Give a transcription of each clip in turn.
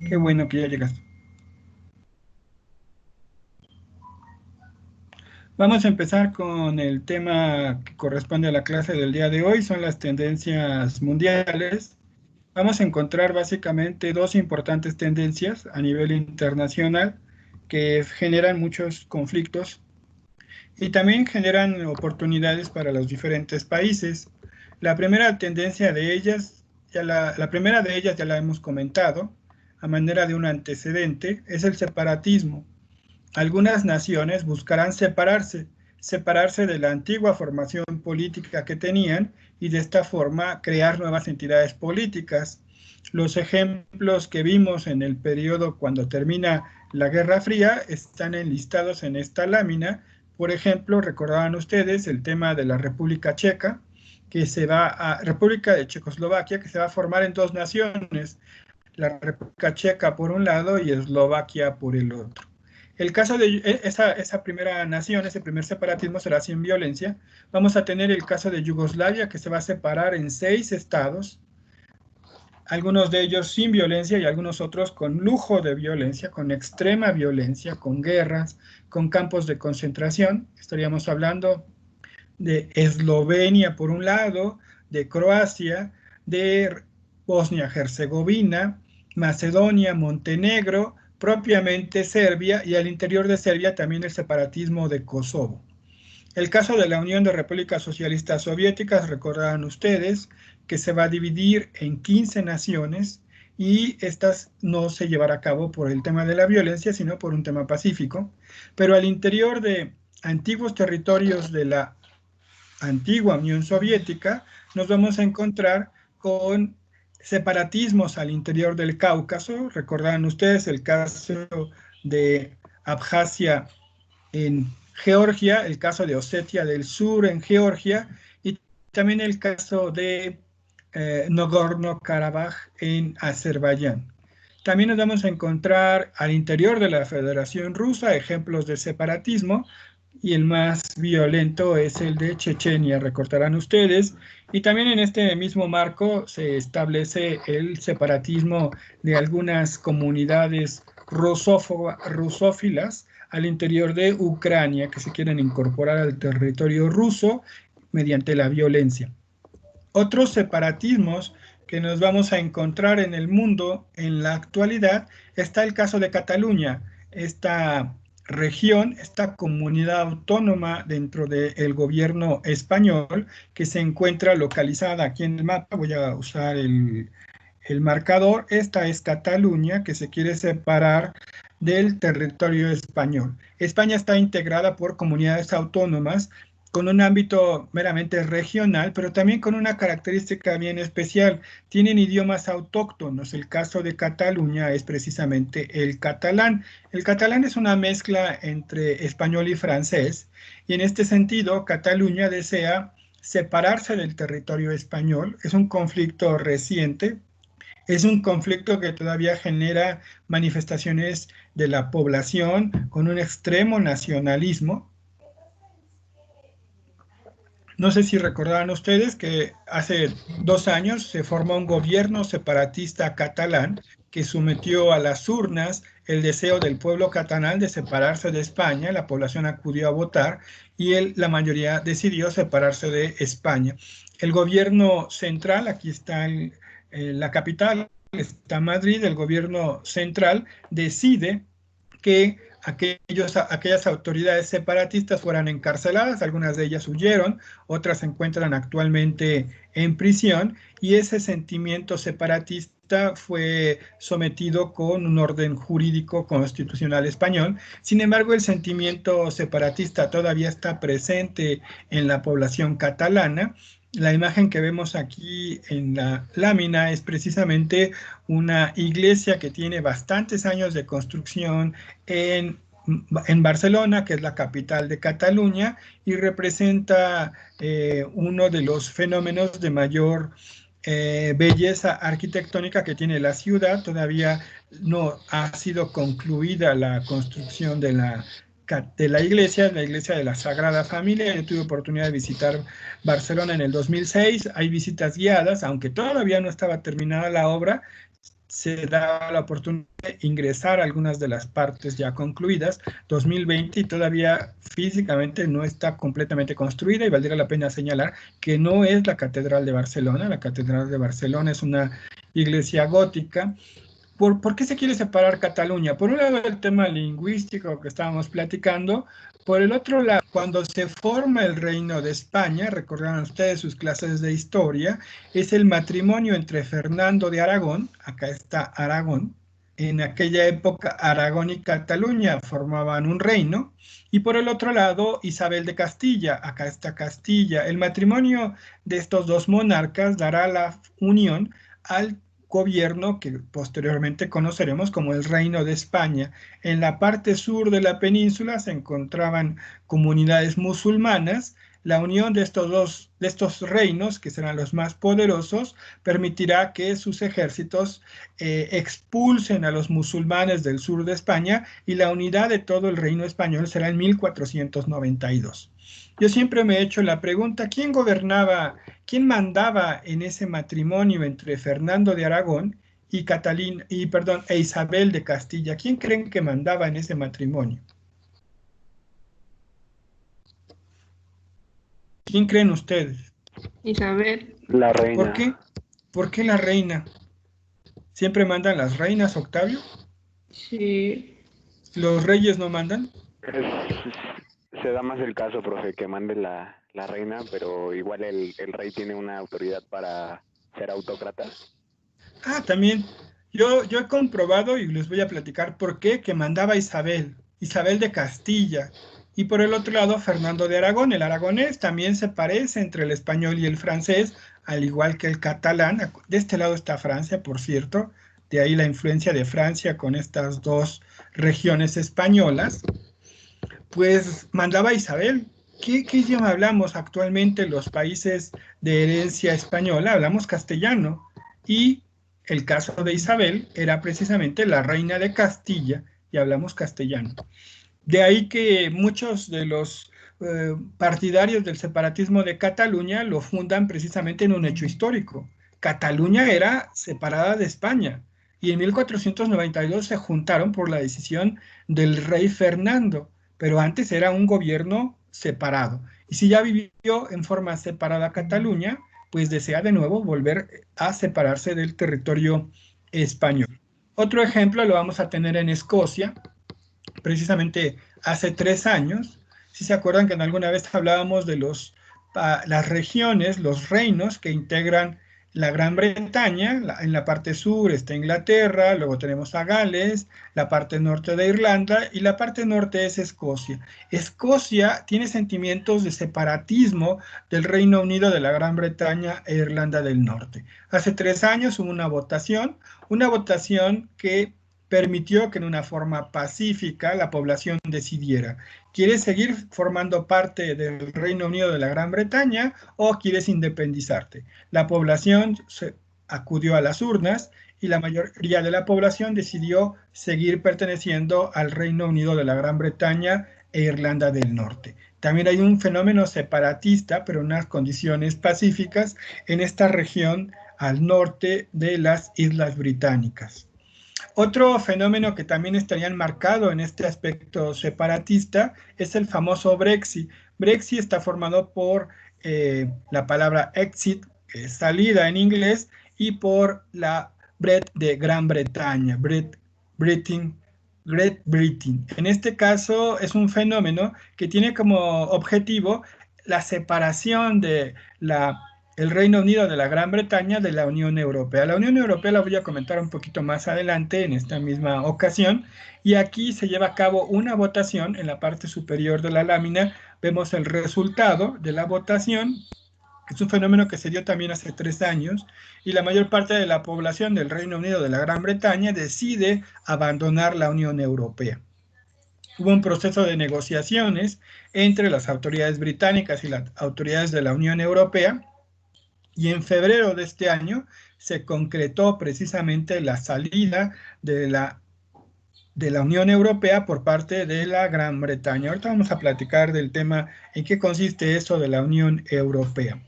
Qué bueno que ya llegaste. Vamos a empezar con el tema que corresponde a la clase del día de hoy, son las tendencias mundiales. Vamos a encontrar básicamente dos importantes tendencias a nivel internacional que generan muchos conflictos y también generan oportunidades para los diferentes países. La primera tendencia de ellas, la primera de ellas ya la hemos comentado, a manera de un antecedente, es el separatismo. Algunas naciones buscarán separarse de la antigua formación política que tenían y de esta forma crear nuevas entidades políticas. Los ejemplos que vimos en el periodo cuando termina la Guerra Fría están enlistados en esta lámina. Por ejemplo, recordarán ustedes el tema de la República Checa, República de Checoslovaquia, que se va a formar en dos naciones, la República Checa por un lado y Eslovaquia por el otro. El caso de esa primera nación, ese primer separatismo será sin violencia. Vamos a tener el caso de Yugoslavia, que se va a separar en 6 estados, algunos de ellos sin violencia y algunos otros con lujo de violencia, con extrema violencia, con guerras, con campos de concentración. Estaríamos hablando de Eslovenia por un lado, de Croacia, de Bosnia-Herzegovina, Macedonia, Montenegro, propiamente Serbia, y al interior de Serbia también el separatismo de Kosovo. El caso de la Unión de Repúblicas Socialistas Soviéticas, recordarán ustedes que se va a dividir en 15 naciones y estas no se llevará a cabo por el tema de la violencia, sino por un tema pacífico. Pero al interior de antiguos territorios de la antigua Unión Soviética, nos vamos a encontrar con separatismos al interior del Cáucaso. Recordarán ustedes el caso de Abjasia en Georgia, el caso de Osetia del Sur en Georgia y también el caso de Nagorno-Karabaj en Azerbaiyán. También nos vamos a encontrar al interior de la Federación Rusa ejemplos de separatismo, y el más violento es el de Chechenia, recordarán ustedes, y también en este mismo marco se establece el separatismo de algunas comunidades rusófilas al interior de Ucrania que se quieren incorporar al territorio ruso mediante la violencia. Otros separatismos que nos vamos a encontrar en el mundo en la actualidad está el caso de Cataluña, esta región, esta comunidad autónoma dentro del gobierno español que se encuentra localizada aquí en el mapa. Voy a usar el marcador. Esta es Cataluña, que se quiere separar del territorio español. España está integrada por comunidades autónomas con un ámbito meramente regional, pero también con una característica bien especial. Tienen idiomas autóctonos. El caso de Cataluña es precisamente el catalán. El catalán es una mezcla entre español y francés, y en este sentido, Cataluña desea separarse del territorio español. Es un conflicto reciente. Es un conflicto que todavía genera manifestaciones de la población con un extremo nacionalismo. No sé si recordarán ustedes que hace 2 años se formó un gobierno separatista catalán que sometió a las urnas el deseo del pueblo catalán de separarse de España. La población acudió a votar y la mayoría decidió separarse de España. El gobierno central, aquí está la capital, está Madrid. El gobierno central decide que aquellas autoridades separatistas fueran encarceladas. Algunas de ellas huyeron, otras se encuentran actualmente en prisión, y ese sentimiento separatista fue sometido con un orden jurídico constitucional español. Sin embargo, el sentimiento separatista todavía está presente en la población catalana. La imagen que vemos aquí en la lámina es precisamente una iglesia que tiene bastantes años de construcción en Barcelona, que es la capital de Cataluña, y representa uno de los fenómenos de mayor belleza arquitectónica que tiene la ciudad. Todavía no ha sido concluida la construcción de la iglesia de la Sagrada Familia. Yo tuve oportunidad de visitar Barcelona en el 2006. Hay visitas guiadas, aunque todavía no estaba terminada la obra. se da la oportunidad de ingresar a algunas de las partes ya concluidas, 2020, y todavía físicamente no está completamente construida, y valdría la pena señalar que no es la Catedral de Barcelona. La Catedral de Barcelona es una iglesia gótica. ¿Por qué se quiere separar Cataluña? Por un lado, el tema lingüístico que estábamos platicando. Por el otro lado, cuando se forma el Reino de España, recordarán ustedes sus clases de historia, es el matrimonio entre Fernando de Aragón, acá está Aragón, en aquella época Aragón y Cataluña formaban un reino, y por el otro lado Isabel de Castilla, acá está Castilla. El matrimonio de estos dos monarcas dará la unión al gobierno que posteriormente conoceremos como el Reino de España. En la parte sur de la península se encontraban comunidades musulmanas. La unión de estos reinos, que serán los más poderosos, permitirá que sus ejércitos expulsen a los musulmanes del sur de España, y la unidad de todo el reino español será en 1492. Yo siempre me he hecho la pregunta, quién mandaba en ese matrimonio entre Fernando de Aragón e Isabel de Castilla? ¿Quién creen que mandaba en ese matrimonio? ¿Quién creen ustedes? Isabel. La reina. ¿Por qué? ¿Por qué la reina? ¿Siempre mandan las reinas, Octavio? Sí. ¿Los reyes no mandan? Se da más el caso, profe, que mande la reina, pero igual el rey tiene una autoridad para ser autócrata. Ah, también. Yo he comprobado, y les voy a platicar por qué, que mandaba Isabel de Castilla. Y por el otro lado, Fernando de Aragón. El aragonés también se parece entre el español y el francés, al igual que el catalán. De este lado está Francia, por cierto. De ahí la influencia de Francia con estas dos regiones españolas. Pues mandaba Isabel. ¿Qué idioma hablamos actualmente los países de herencia española? Hablamos castellano. Y el caso de Isabel era precisamente la reina de Castilla, y hablamos castellano. De ahí que muchos de los partidarios del separatismo de Cataluña lo fundan precisamente en un hecho histórico. Cataluña era separada de España, y en 1492 se juntaron por la decisión del rey Fernando, pero antes era un gobierno separado. Y si ya vivió en forma separada Cataluña, pues desea de nuevo volver a separarse del territorio español. Otro ejemplo lo vamos a tener en Escocia, precisamente hace 3 años. Si se acuerdan que en alguna vez hablábamos de las regiones, los reinos que integran la Gran Bretaña. En la parte sur está Inglaterra, luego tenemos a Gales, la parte norte de Irlanda, y la parte norte es Escocia. Escocia tiene sentimientos de separatismo del Reino Unido, de la Gran Bretaña e Irlanda del Norte. Hace 3 años hubo una votación que permitió que en una forma pacífica la población decidiera: ¿quieres seguir formando parte del Reino Unido de la Gran Bretaña o quieres independizarte? La población acudió a las urnas, y la mayoría de la población decidió seguir perteneciendo al Reino Unido de la Gran Bretaña e Irlanda del Norte. También hay un fenómeno separatista, pero en unas condiciones pacíficas, en esta región al norte de las Islas Británicas. Otro fenómeno que también estaría enmarcado en este aspecto separatista es el famoso Brexit. Brexit está formado por la palabra exit, que es salida en inglés, y por la Bret de Gran Bretaña, Great Britain. En este caso es un fenómeno que tiene como objetivo la separación de el Reino Unido de la Gran Bretaña de la Unión Europea. La Unión Europea la voy a comentar un poquito más adelante en esta misma ocasión, y aquí se lleva a cabo una votación. En la parte superior de la lámina vemos el resultado de la votación. Es un fenómeno que se dio también hace 3 años, y la mayor parte de la población del Reino Unido de la Gran Bretaña decide abandonar la Unión Europea. Hubo un proceso de negociaciones entre las autoridades británicas y las autoridades de la Unión Europea, y en febrero de este año se concretó precisamente la salida de la Unión Europea por parte de la Gran Bretaña. Ahorita vamos a platicar del tema en qué consiste eso de la Unión Europea.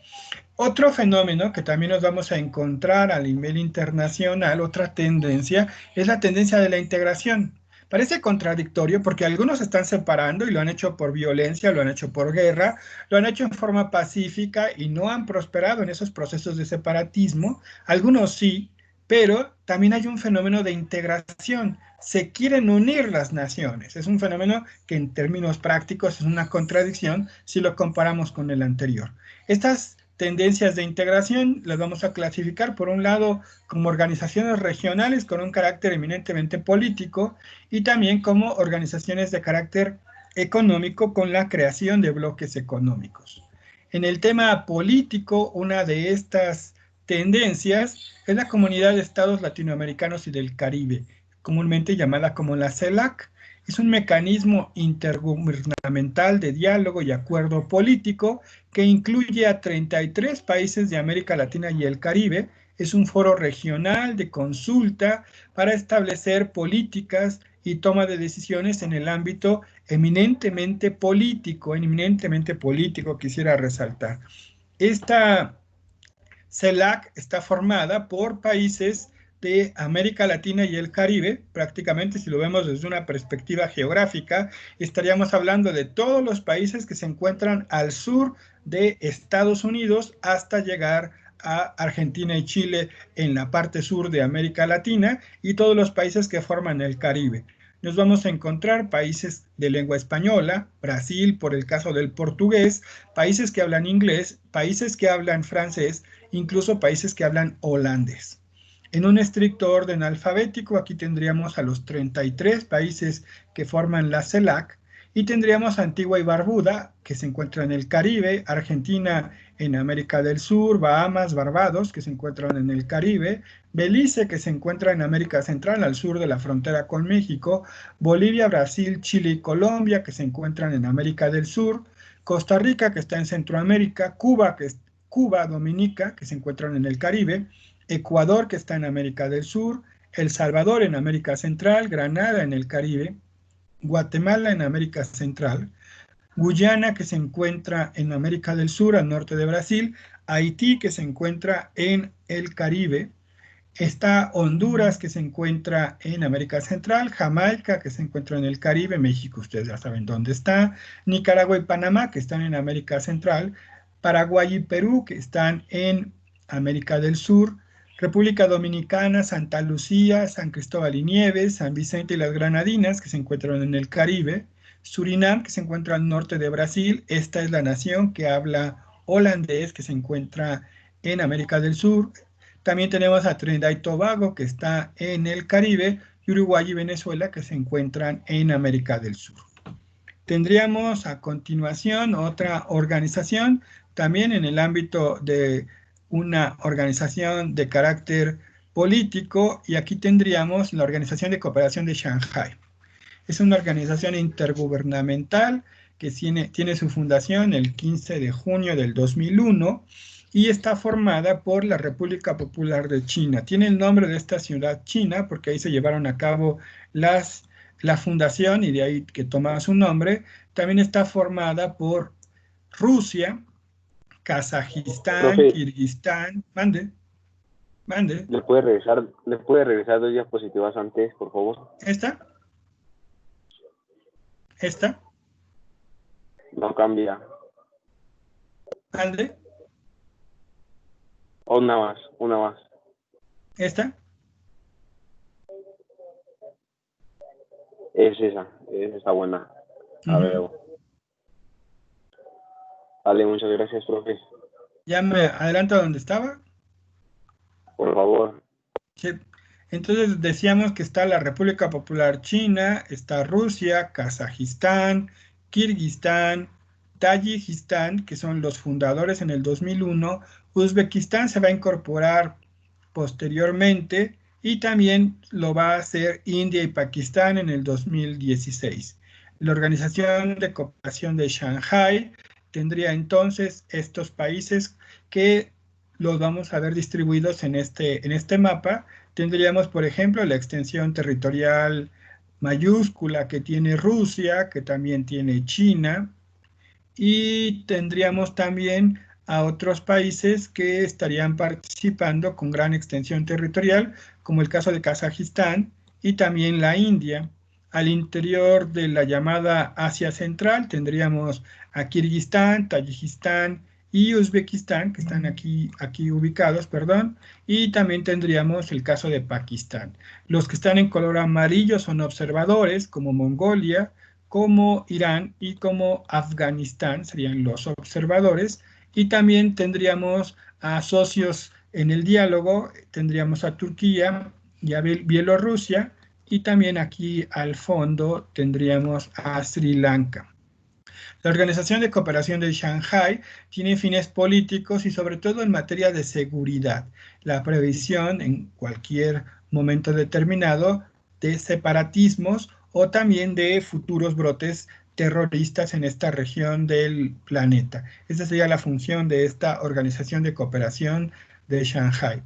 Otro fenómeno que también nos vamos a encontrar a nivel internacional, otra tendencia, es la tendencia de la integración. Parece contradictorio porque algunos se están separando y lo han hecho por violencia, lo han hecho por guerra, lo han hecho en forma pacífica y no han prosperado en esos procesos de separatismo. Algunos sí, pero también hay un fenómeno de integración. Se quieren unir las naciones. Es un fenómeno que en términos prácticos es una contradicción si lo comparamos con el anterior. Estas tendencias de integración las vamos a clasificar por un lado como organizaciones regionales con un carácter eminentemente político y también como organizaciones de carácter económico con la creación de bloques económicos. En el tema político, una de estas tendencias es la Comunidad de Estados Latinoamericanos y del Caribe, comúnmente llamada como la CELAC. Es un mecanismo intergubernamental de diálogo y acuerdo político que incluye a 33 países de América Latina y el Caribe. Es un foro regional de consulta para establecer políticas y toma de decisiones en el ámbito eminentemente político, quisiera resaltar. Esta CELAC está formada por países de América Latina y el Caribe. Prácticamente, si lo vemos desde una perspectiva geográfica, estaríamos hablando de todos los países que se encuentran al sur de Estados Unidos hasta llegar a Argentina y Chile en la parte sur de América Latina y todos los países que forman el Caribe. Nos vamos a encontrar países de lengua española, Brasil por el caso del portugués, países que hablan inglés, países que hablan francés, incluso países que hablan holandés. En un estricto orden alfabético, aquí tendríamos a los 33 países que forman la CELAC y tendríamos Antigua y Barbuda, que se encuentra en el Caribe, Argentina en América del Sur, Bahamas, Barbados, que se encuentran en el Caribe, Belice, que se encuentra en América Central, al sur de la frontera con México, Bolivia, Brasil, Chile y Colombia, que se encuentran en América del Sur, Costa Rica, que está en Centroamérica, Cuba, Dominica, que se encuentran en el Caribe, Ecuador, que está en América del Sur, El Salvador en América Central, Granada en el Caribe, Guatemala en América Central, Guyana, que se encuentra en América del Sur, al norte de Brasil, Haití, que se encuentra en el Caribe, está Honduras, que se encuentra en América Central, Jamaica, que se encuentra en el Caribe, México, ustedes ya saben dónde está, Nicaragua y Panamá, que están en América Central, Paraguay y Perú, que están en América del Sur, República Dominicana, Santa Lucía, San Cristóbal y Nieves, San Vicente y las Granadinas, que se encuentran en el Caribe, Surinam, que se encuentra al norte de Brasil. Esta es la nación que habla holandés, que se encuentra en América del Sur. También tenemos a Trinidad y Tobago, que está en el Caribe, y Uruguay y Venezuela, que se encuentran en América del Sur. Tendríamos a continuación otra organización, también en el ámbito de una organización de carácter político, y aquí tendríamos la Organización de Cooperación de Shanghái. Es una organización intergubernamental que tiene su fundación el 15 de junio del 2001 y está formada por la República Popular de China. Tiene el nombre de esta ciudad china porque ahí se llevaron a cabo la fundación y de ahí que toma su nombre. También está formada por Rusia, Kazajistán, Profe, Kirguistán. Mande. ¿le puede regresar 2 diapositivas antes, por favor? ¿Esta? No cambia. ¿Mande? Una más. ¿Esta? Es esa está buena. A ver. Vale, muchas gracias, profe. ¿Ya me adelanto a donde estaba? Por favor. Sí. Entonces decíamos que está la República Popular China, está Rusia, Kazajistán, Kirguistán, Tayikistán, que son los fundadores en el 2001, Uzbekistán se va a incorporar posteriormente y también lo va a hacer India y Pakistán en el 2016. La Organización de Cooperación de Shanghái tendría entonces estos países que los vamos a ver distribuidos en este mapa. Tendríamos, por ejemplo, la extensión territorial mayúscula que tiene Rusia, que también tiene China, y tendríamos también a otros países que estarían participando con gran extensión territorial, como el caso de Kazajistán y también la India. Al interior de la llamada Asia Central tendríamos a Kirguistán, Tayikistán y Uzbekistán, que están aquí ubicados, perdón, y también tendríamos el caso de Pakistán. Los que están en color amarillo son observadores, como Mongolia, como Irán y como Afganistán, serían los observadores, y también tendríamos a socios en el diálogo, tendríamos a Turquía y a Bielorrusia, y también aquí al fondo tendríamos a Sri Lanka. La Organización de Cooperación de Shanghái tiene fines políticos y sobre todo en materia de seguridad, la previsión en cualquier momento determinado de separatismos o también de futuros brotes terroristas en esta región del planeta. Esa sería la función de esta Organización de Cooperación de Shanghái.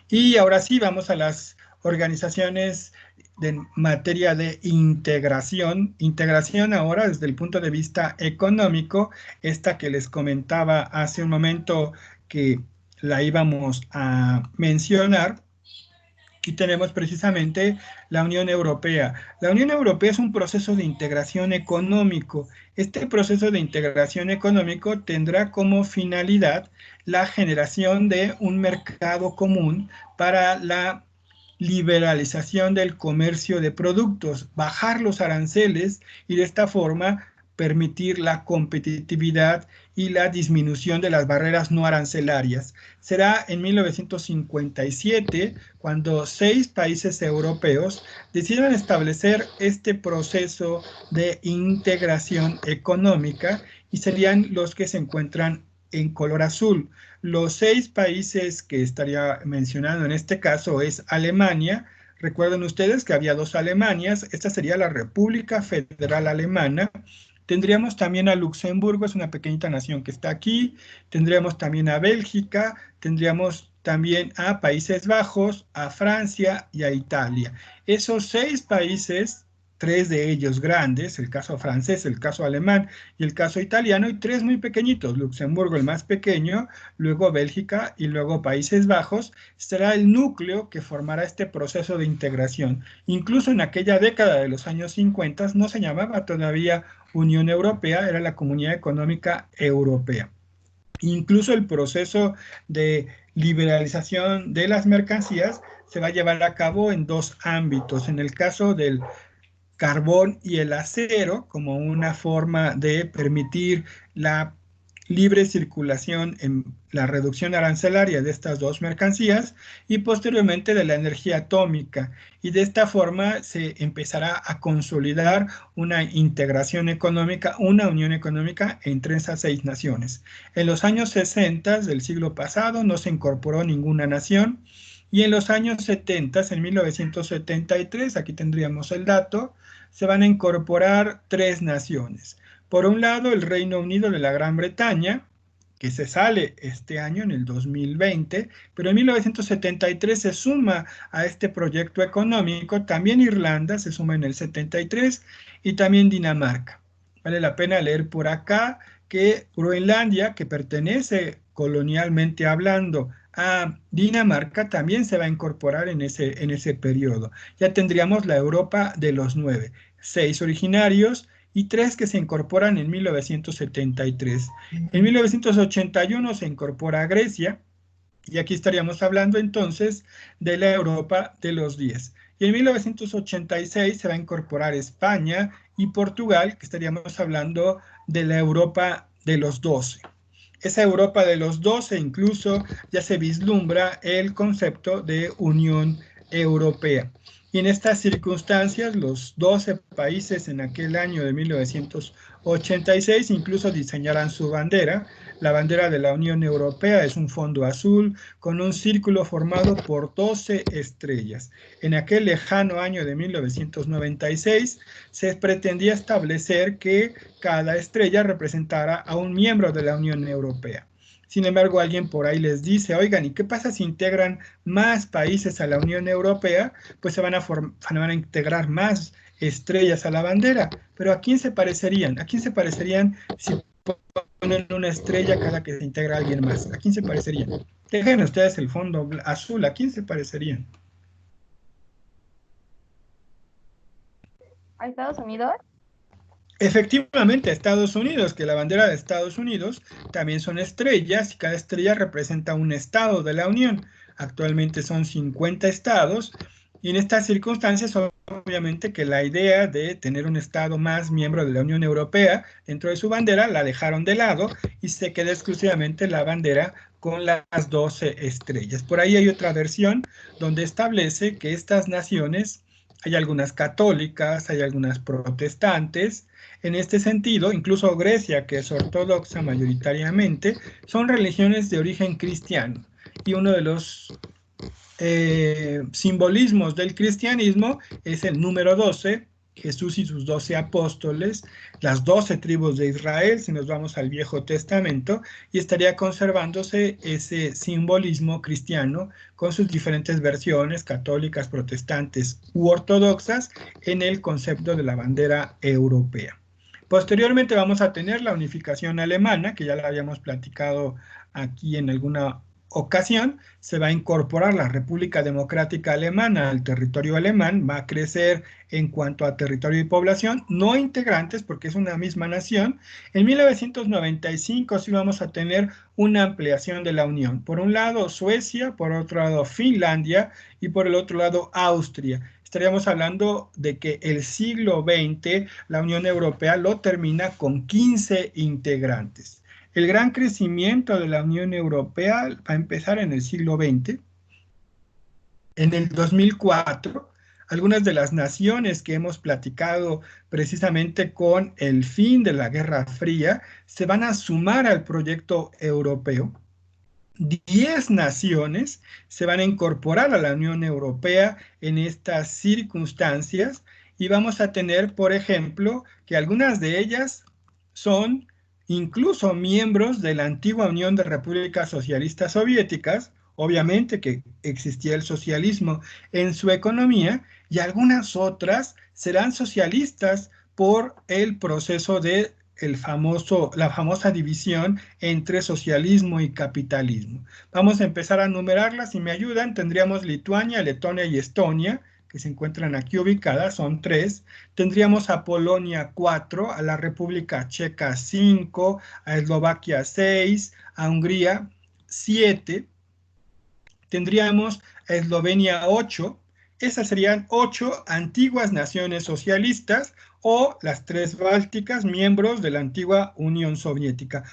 Y ahora sí, vamos a las organizaciones de materia de integración. Integración ahora desde el punto de vista económico, esta que les comentaba hace un momento que la íbamos a mencionar. Aquí tenemos precisamente la Unión Europea. La Unión Europea es un proceso de integración económico. Este proceso de integración económico tendrá como finalidad la generación de un mercado común para la liberalización del comercio de productos, bajar los aranceles y de esta forma permitir la competitividad y la disminución de las barreras no arancelarias. Será en 1957 cuando 6 países europeos decidieron establecer este proceso de integración económica y serían los que se encuentran en color azul. Los 6 países que estaría mencionando en este caso es Alemania. Recuerden ustedes que había 2 Alemanias. Esta sería la República Federal Alemana. Tendríamos también a Luxemburgo, es una pequeñita nación que está aquí. Tendríamos también a Bélgica. Tendríamos también a Países Bajos, a Francia y a Italia. Esos 6 países, 3 de ellos grandes, el caso francés, el caso alemán y el caso italiano, y 3 muy pequeñitos, Luxemburgo el más pequeño, luego Bélgica y luego Países Bajos, será el núcleo que formará este proceso de integración. Incluso en aquella década de los años 50 no se llamaba todavía Unión Europea, era la Comunidad Económica Europea. Incluso el proceso de liberalización de las mercancías se va a llevar a cabo en 2 ámbitos. En el caso del carbón y el acero, como una forma de permitir la libre circulación en la reducción arancelaria de estas 2 mercancías, y posteriormente de la energía atómica. Y de esta forma se empezará a consolidar una integración económica, una unión económica entre esas 6 naciones. En los años 60 del siglo pasado no se incorporó ninguna nación, y en los años 70, en 1973, aquí tendríamos el dato, se van a incorporar 3 naciones. Por un lado, el Reino Unido de la Gran Bretaña, que se sale este año, en el 2020, pero en 1973 se suma a este proyecto económico. También Irlanda se suma en el 73 y también Dinamarca. Vale la pena leer por acá que Groenlandia, que pertenece colonialmente hablando a Dinamarca, también se va a incorporar en ese periodo. Ya tendríamos la Europa de los 9, 6 originarios y 3 que se incorporan en 1973. En 1981 se incorpora Grecia, y aquí estaríamos hablando entonces de la Europa de los 10. Y en 1986 se va a incorporar España y Portugal, que estaríamos hablando de la Europa de los 12. Esa Europa de los 12 incluso ya se vislumbra el concepto de Unión Europea. Y en estas circunstancias, los 12 países en aquel año de 1986 incluso diseñarán su bandera. La bandera de la Unión Europea es un fondo azul con un círculo formado por 12 estrellas. En aquel lejano año de 1996 se pretendía establecer que cada estrella representara a un miembro de la Unión Europea. Sin embargo, alguien por ahí les dice, oigan, ¿y qué pasa si integran más países a la Unión Europea? Pues se van a integrar más estrellas a la bandera. Pero ¿a quién se parecerían? ¿A quién se parecerían si ponen una estrella cada que se integra alguien más. ¿A quién se parecería? Dejen ustedes el fondo azul, ¿a quién se parecerían? ¿A Estados Unidos? Efectivamente, Estados Unidos, que la bandera de Estados Unidos también son estrellas y cada estrella representa un estado de la Unión. Actualmente son 50 estados y en estas circunstancias obviamente que la idea de tener un estado más miembro de la Unión Europea dentro de su bandera la dejaron de lado y se queda exclusivamente la bandera con las 12 estrellas. Por ahí hay otra versión donde establece que estas naciones, hay algunas católicas, hay algunas protestantes. En este sentido, incluso Grecia, que es ortodoxa mayoritariamente, son religiones de origen cristiano. Y uno de los simbolismos del cristianismo es el número 12, Jesús y sus 12 apóstoles, las 12 tribus de Israel, si nos vamos al Viejo Testamento, y estaría conservándose ese simbolismo cristiano con sus diferentes versiones, católicas, protestantes u ortodoxas, en el concepto de la bandera europea. Posteriormente vamos a tener la unificación alemana, que ya la habíamos platicado aquí en alguna ocasión. Se va a incorporar la República Democrática Alemana al territorio alemán, va a crecer en cuanto a territorio y población, no integrantes porque es una misma nación. En 1995 sí vamos a tener una ampliación de la Unión. Por un lado Suecia, por otro lado Finlandia y por el otro lado Austria. Estaríamos hablando de que el siglo XX, la Unión Europea lo termina con 15 integrantes. El gran crecimiento de la Unión Europea va a empezar en el siglo XX. En el 2004, algunas de las naciones que hemos platicado precisamente con el fin de la Guerra Fría se van a sumar al proyecto europeo. 10 naciones se van a incorporar a la Unión Europea en estas circunstancias y vamos a tener, por ejemplo, que algunas de ellas son incluso miembros de la antigua Unión de Repúblicas Socialistas Soviéticas, obviamente que existía el socialismo en su economía, y algunas otras serán socialistas por el proceso de la famosa división entre socialismo y capitalismo. Vamos a empezar a numerarlas, si me ayudan, tendríamos Lituania, Letonia y Estonia, que se encuentran aquí ubicadas, son 3. Tendríamos a Polonia 4, a la República Checa 5, a Eslovaquia 6, a Hungría 7. Tendríamos a Eslovenia 8. Esas serían 8 antiguas naciones socialistas o las 3 bálticas, miembros de la antigua Unión Soviética.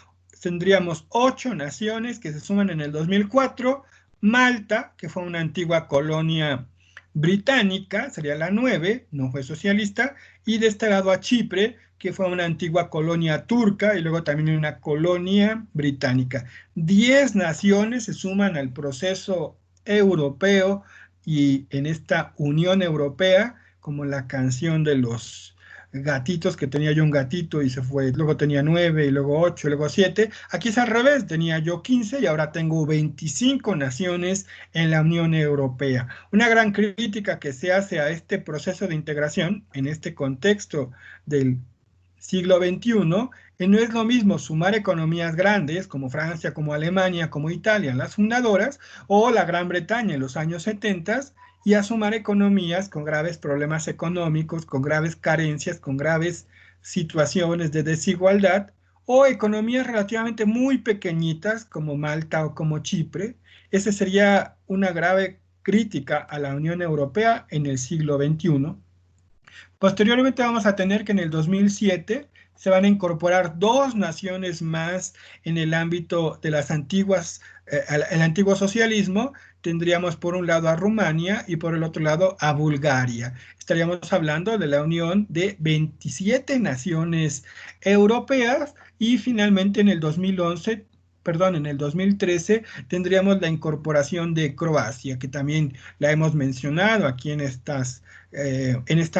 Tendríamos 8 naciones que se suman en el 2004. Malta, que fue una antigua colonia británica, sería la 9, no fue socialista, y de este lado a Chipre, que fue una antigua colonia turca y luego también una colonia británica. 10 naciones se suman al proceso europeo y en esta Unión Europea, como la canción de los gatitos, que tenía yo un gatito y se fue, luego tenía 9 y luego 8 y luego 7, aquí es al revés, tenía yo 15 y ahora tengo 25 naciones en la Unión Europea. Una gran crítica que se hace a este proceso de integración en este contexto del siglo XXI, no es lo mismo sumar economías grandes como Francia, como Alemania, como Italia, las fundadoras, o la Gran Bretaña en los años 70, y a sumar economías con graves problemas económicos, con graves carencias, con graves situaciones de desigualdad, o economías relativamente muy pequeñitas como Malta o como Chipre. Esa sería una grave crítica a la Unión Europea en el siglo XXI. Posteriormente vamos a tener que en el 2007 se van a incorporar 2 naciones más en el ámbito de las antiguas, el antiguo socialismo. Tendríamos por un lado a Rumania y por el otro lado a Bulgaria. Estaríamos hablando de la unión de 27 naciones europeas y finalmente en el 2013 tendríamos la incorporación de Croacia, que también la hemos mencionado aquí en esta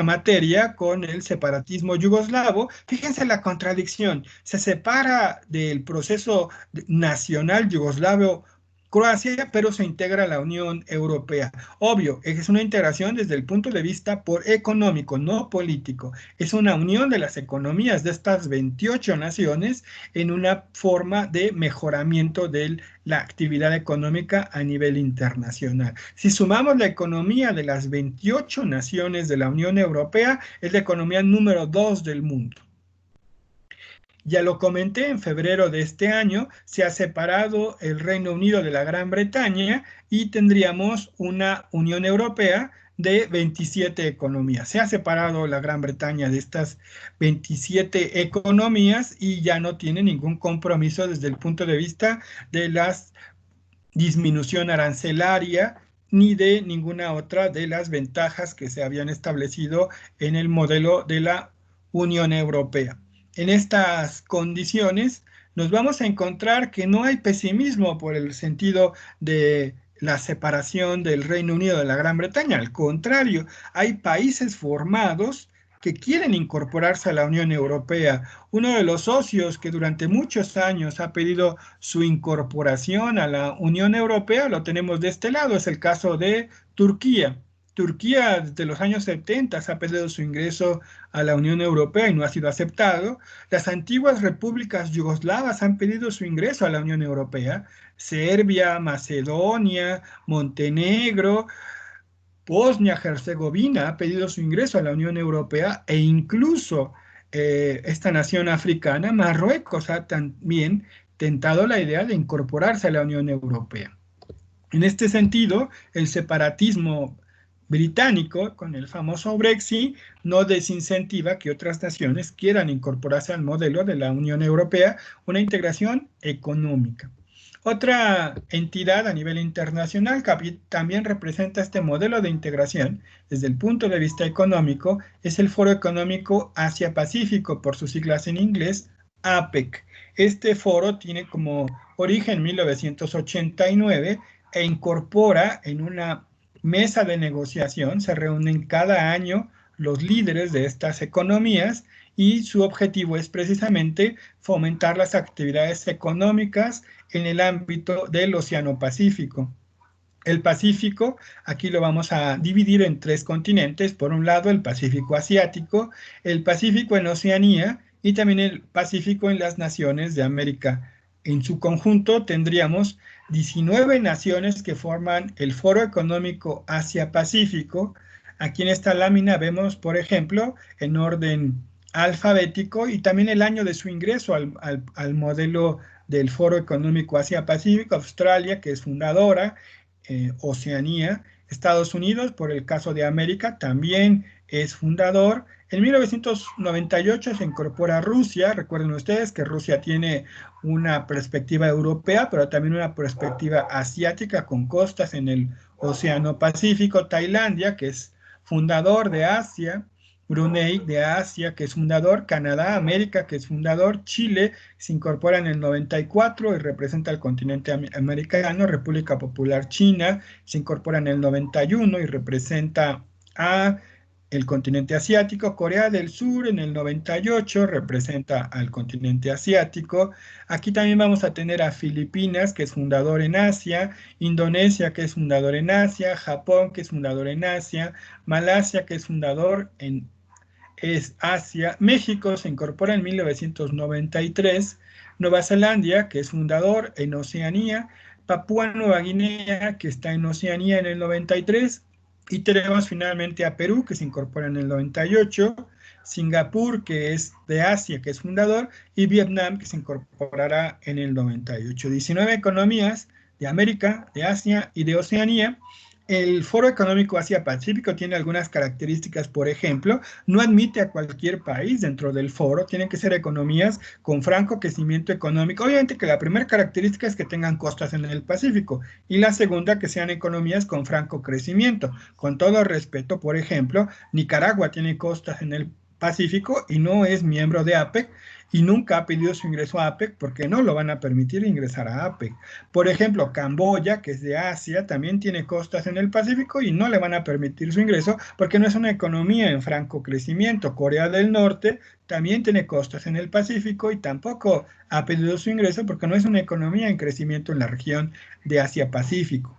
materia con el separatismo yugoslavo. Fíjense la contradicción, se separa del proceso nacional yugoslavo Croacia, pero se integra a la Unión Europea. Obvio, es una integración desde el punto de vista económico, no político. Es una unión de las economías de estas 28 naciones en una forma de mejoramiento de la actividad económica a nivel internacional. Si sumamos la economía de las 28 naciones de la Unión Europea, es la economía número 2 del mundo. Ya lo comenté, en febrero de este año se ha separado el Reino Unido de la Gran Bretaña y tendríamos una Unión Europea de 27 economías. Se ha separado la Gran Bretaña de estas 27 economías y ya no tiene ningún compromiso desde el punto de vista de la disminución arancelaria ni de ninguna otra de las ventajas que se habían establecido en el modelo de la Unión Europea. En estas condiciones nos vamos a encontrar que no hay pesimismo por el sentido de la separación del Reino Unido de la Gran Bretaña. Al contrario, hay países formados que quieren incorporarse a la Unión Europea. Uno de los socios que durante muchos años ha pedido su incorporación a la Unión Europea, lo tenemos de este lado, es el caso de Turquía. Turquía desde los años 70 ha pedido su ingreso a la Unión Europea y no ha sido aceptado. Las antiguas repúblicas yugoslavas han pedido su ingreso a la Unión Europea. Serbia, Macedonia, Montenegro, Bosnia-Herzegovina ha pedido su ingreso a la Unión Europea e incluso esta nación africana, Marruecos, ha también tentado la idea de incorporarse a la Unión Europea. En este sentido, el separatismo británico, con el famoso Brexit, no desincentiva que otras naciones quieran incorporarse al modelo de la Unión Europea, una integración económica. Otra entidad a nivel internacional que también representa este modelo de integración desde el punto de vista económico es el Foro Económico Asia-Pacífico, por sus siglas en inglés, APEC. Este foro tiene como origen 1989 e incorpora en una mesa de negociación, se reúnen cada año los líderes de estas economías y su objetivo es precisamente fomentar las actividades económicas en el ámbito del Océano Pacífico. El Pacífico, aquí lo vamos a dividir en 3 continentes. Por un lado, el Pacífico Asiático, el Pacífico en Oceanía y también el Pacífico en las naciones de América. En su conjunto tendríamos 19 naciones que forman el Foro Económico Asia-Pacífico. Aquí en esta lámina vemos, por ejemplo, en orden alfabético y también el año de su ingreso al modelo del Foro Económico Asia-Pacífico. Australia, que es fundadora, Oceanía, Estados Unidos, por el caso de América, también es fundador. En 1998 se incorpora Rusia. Recuerden ustedes que Rusia tiene una perspectiva europea, pero también una perspectiva asiática con costas en el Océano Pacífico. Tailandia, que es fundador de Asia. Brunei de Asia, que es fundador. Canadá, América, que es fundador. Chile se incorpora en el 94 y representa al continente americano. República Popular China se incorpora en el 91 y representa a el continente asiático. Corea del Sur en el 98 representa al continente asiático. Aquí también vamos a tener a Filipinas, que es fundador en Asia, Indonesia, que es fundador en Asia, Japón, que es fundador en Asia, Malasia, que es fundador en Asia, México se incorpora en 1993, Nueva Zelanda, que es fundador en Oceanía, Papúa Nueva Guinea, que está en Oceanía en el 93, y tenemos finalmente a Perú, que se incorpora en el 98, Singapur, que es de Asia, que es fundador, y Vietnam, que se incorporará en el 98. 19 economías de América, de Asia y de Oceanía. El Foro Económico Asia-Pacífico tiene algunas características. Por ejemplo, no admite a cualquier país dentro del foro, tienen que ser economías con franco crecimiento económico. Obviamente que la primera característica es que tengan costas en el Pacífico y la segunda que sean economías con franco crecimiento. Con todo respeto, por ejemplo, Nicaragua tiene costas en el Pacífico y no es miembro de APEC y nunca ha pedido su ingreso a APEC porque no lo van a permitir ingresar a APEC. Por ejemplo, Camboya, que es de Asia, también tiene costas en el Pacífico y no le van a permitir su ingreso porque no es una economía en franco crecimiento. Corea del Norte también tiene costas en el Pacífico y tampoco ha pedido su ingreso porque no es una economía en crecimiento en la región de Asia-Pacífico.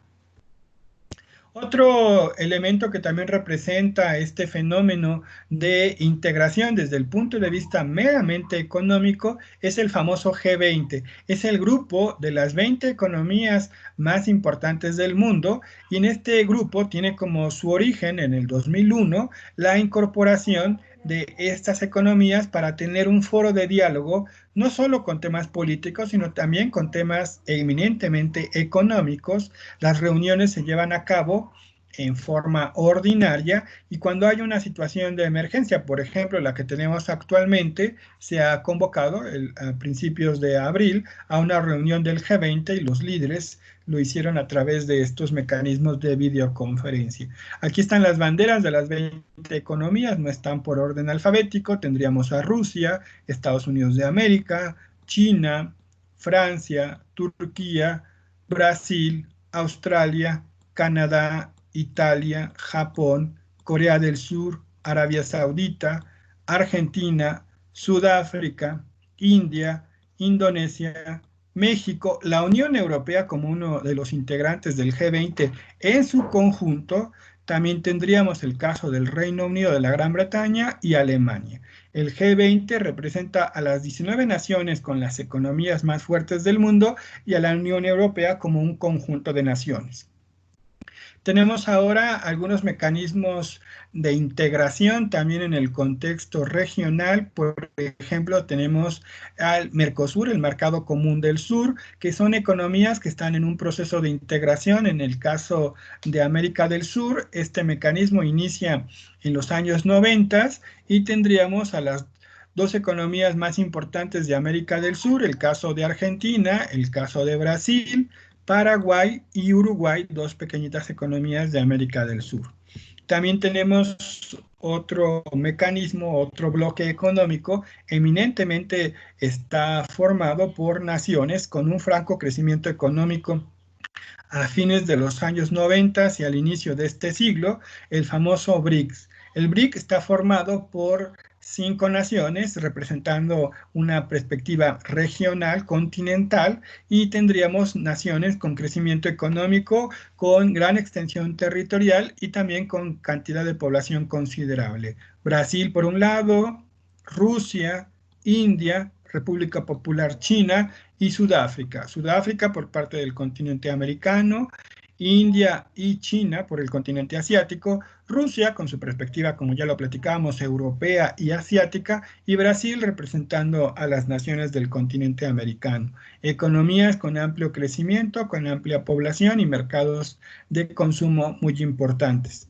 Otro elemento que también representa este fenómeno de integración desde el punto de vista meramente económico es el famoso G20. Es el grupo de las 20 economías más importantes del mundo y en este grupo tiene como su origen en el 2001 la incorporación de estas economías para tener un foro de diálogo no solo con temas políticos, sino también con temas eminentemente económicos. Las reuniones se llevan a cabo en forma ordinaria y cuando hay una situación de emergencia, por ejemplo, la que tenemos actualmente, se ha convocado a principios de abril a una reunión del G20 y los líderes lo hicieron a través de estos mecanismos de videoconferencia. Aquí están las banderas de las 20 economías, no están por orden alfabético, tendríamos a Rusia, Estados Unidos de América, China, Francia, Turquía, Brasil, Australia, Canadá, Italia, Japón, Corea del Sur, Arabia Saudita, Argentina, Sudáfrica, India, Indonesia, México, la Unión Europea como uno de los integrantes del G20 en su conjunto. También tendríamos el caso del Reino Unido de la Gran Bretaña y Alemania. El G20 representa a las 19 naciones con las economías más fuertes del mundo y a la Unión Europea como un conjunto de naciones. Tenemos ahora algunos mecanismos de integración también en el contexto regional. Por ejemplo, tenemos al Mercosur, el Mercado Común del Sur, que son economías que están en un proceso de integración. En el caso de América del Sur, este mecanismo inicia en los años 90 y tendríamos a las dos economías más importantes de América del Sur, el caso de Argentina, el caso de Brasil, Paraguay y Uruguay, dos pequeñitas economías de América del Sur. También tenemos otro mecanismo, otro bloque económico, eminentemente está formado por naciones con un franco crecimiento económico a fines de los años 90 y al inicio de este siglo, el famoso BRICS. El BRIC está formado por 5 naciones representando una perspectiva regional, continental, y tendríamos naciones con crecimiento económico, con gran extensión territorial y también con cantidad de población considerable. Brasil por un lado, Rusia, India, República Popular China y Sudáfrica. Sudáfrica por parte del continente americano, India y China por el continente asiático, Rusia con su perspectiva, como ya lo platicábamos, europea y asiática, y Brasil representando a las naciones del continente americano. Economías con amplio crecimiento, con amplia población y mercados de consumo muy importantes.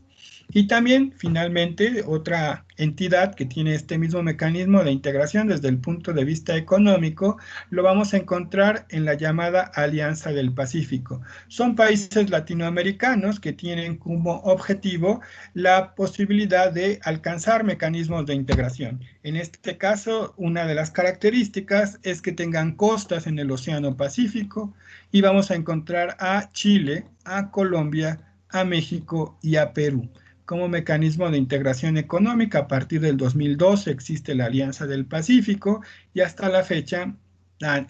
Y también, finalmente, otra entidad que tiene este mismo mecanismo de integración desde el punto de vista económico, lo vamos a encontrar en la llamada Alianza del Pacífico. Son países latinoamericanos que tienen como objetivo la posibilidad de alcanzar mecanismos de integración. En este caso, una de las características es que tengan costas en el Océano Pacífico y vamos a encontrar a Chile, a Colombia, a México y a Perú. Como mecanismo de integración económica, a partir del 2012 existe la Alianza del Pacífico y hasta la fecha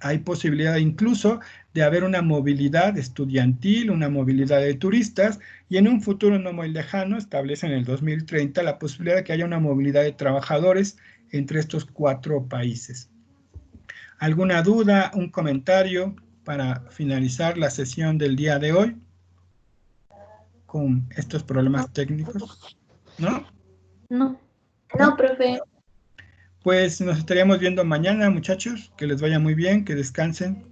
hay posibilidad incluso de haber una movilidad estudiantil, una movilidad de turistas y en un futuro no muy lejano, establece en el 2030 la posibilidad de que haya una movilidad de trabajadores entre estos 4 países. ¿Alguna duda, un comentario para finalizar la sesión del día de hoy? Con estos problemas técnicos, ¿no? No, profe. Pues nos estaríamos viendo mañana, muchachos. Que les vaya muy bien, que descansen.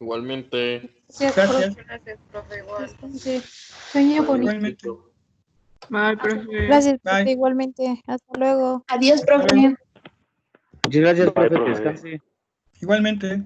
Igualmente. Gracias. Gracias, profe, igual. Sí. Sueño bonito. Igualmente. Bye, profe. Gracias, profe, Bye. igualmente. Hasta luego. Adiós, Hasta profe. luego. Muchas gracias, Bye, profe, que profe. descanse. Igualmente.